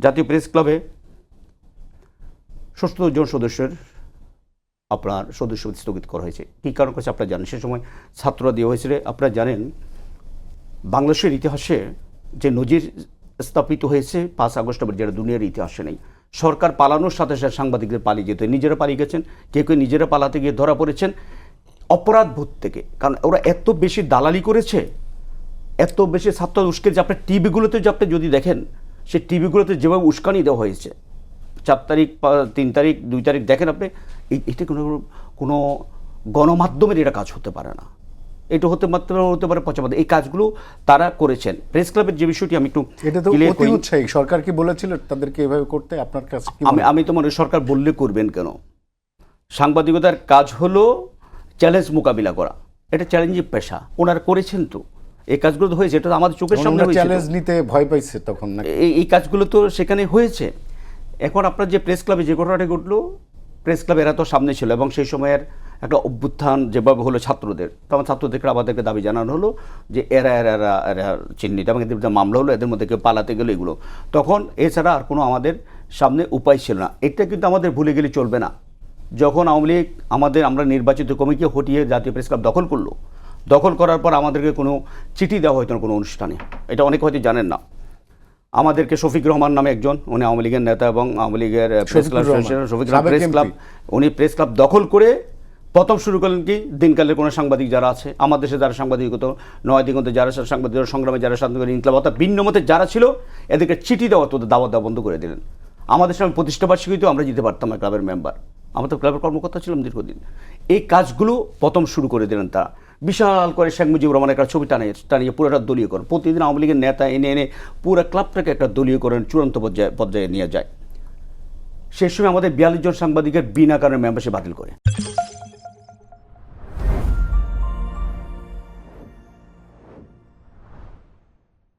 জাতীয় প্রেস ক্লাবে ৭০ জন সদস্যের আপনার সদস্য স্থগিত করা হয়েছে। কী কারণ করেছে আপনারা জানেন, সে সময় ছাত্ররা দিয়ে হয়েছিল। আপনারা জানেন বাংলাদেশের ইতিহাসে যে নজির স্থাপিত হয়েছে ৫ আগস্ট, যেটা দুনিয়ার ইতিহাসে নেই। সরকার পালানোর সাথে সাথে সাংবাদিকদের পালিয়ে যেতে, নিজেরা পালিয়ে গেছেন, কেউ কেউ নিজেরা পালাতে গিয়ে ধরা পড়েছেন অপরাধ বোধ থেকে। কারণ ওরা এত বেশি দালালি করেছে, এত বেশি ছাত্র উস্কে, যে আপনার টিভিগুলোতে যে আপনি যদি দেখেন, সেই টিভিগুলোতে যেভাবে উস্কানি দেওয়া হয়েছে ৪ তারিখ, ৩ তারিখ, ২ তারিখ দেখেন আপনি, এটা কোনো গণমাধ্যমের এটা কাজ হতে পারে না। এটা হতে পারে পক্ষপাত। এই কাজগুলো তারা করেছেন। প্রেস ক্লাবের যে বিষয়টি আমি একটু এটা তো অতি উৎসাহী। সরকার কি বলেছিল তাদেরকে এভাবে করতে? আপনার কাছে আমি তো মনে সরকার বললে করবেন কেন? সাংবাদিকতার কাজ হলো চ্যালেঞ্জ মোকাবিলা করা, এটা চ্যালেঞ্জিং পেশা। ওনারা করেছেন তো, এই কাজগুলো তো হয়েছে, এটা তো আমাদের চোখের সামনে হয়েছে। চ্যালেঞ্জ নিতে ভয় পাইছে তখন না? এই কাজগুলো তো সেখানে হয়েছে। এখন আপনার যে প্রেস ক্লাবে যে ঘটনাটা ঘটলো, প্রেস ক্লাব এরা তো সামনে ছিল, এবং সেই সময়ের একটা অভ্যুত্থান যেভাবে হলো ছাত্রদের, তখন ছাত্রদেরকে আমাদেরকে দাবি জানানো হলো যে এরা চিহ্নিত, এবং এদের মধ্যে মামলা হলো, এদের মধ্যে কেউ পালাতে গেলো, এগুলো তখন এছাড়া আর কোনো আমাদের সামনে উপায় ছিল না। এটা কিন্তু আমাদের ভুলে গেলে চলবে না। যখন আওয়ামী লীগ আমরা নির্বাচিত কমিটিকে হটিয়ে জাতীয় প্রেস ক্লাব দখল করলো, দখল করার পর আমাদেরকে কোনো চিঠি দেওয়া হতো না কোনো অনুষ্ঠানে, এটা অনেকে হয়তো জানেন না। আমাদেরকে শফিক রহমান নামে একজন, উনি আওয়ামী লীগের নেতা এবং আওয়ামী লীগের press club, Shafiq Rahman press club, উনি প্রেস ক্লাব দখল করে প্রথম শুরু করলেন কি, দিনকালের কোনো সাংবাদিক যারা আছে, আমার দেশে যারা সাংবাদিকত নয় দিগন্তে যারা সাংবাদিক সংগ্রামে যারা সাংবাদিক ইনকলাব অর্থাৎ ভিন্ন মতে যারা ছিল, এদেরকে চিঠি দেওয়া তো দাওয়াত দেওয়া বন্ধ করে দিলেন। আমাদের সামনে প্রতিষ্ঠাবার্ষিকীতেও আমরা যেতে পারতাম না, ক্লাবের মেম্বার, আমরা তো ক্লাবের কর্মকর্তা ছিলাম দীর্ঘদিন। এই কাজগুলো প্রথম শুরু করে দিলেন তারা। বিশাল করে শেখ মুজিবুর রহমানের একটা ছবি টানিয়ে পুরোটা দলীয়করণ, প্রতিদিন আওয়ামী লীগের নেতা এনে পুরো ক্লাবটাকে একটা দলীয়করণ চূড়ান্ত পর্যায়ে নিয়ে যায়। সেই সময় আমাদের ৪২ জন সাংবাদিকের বিনা কারণে মেম্বারশিপ বাতিল করে।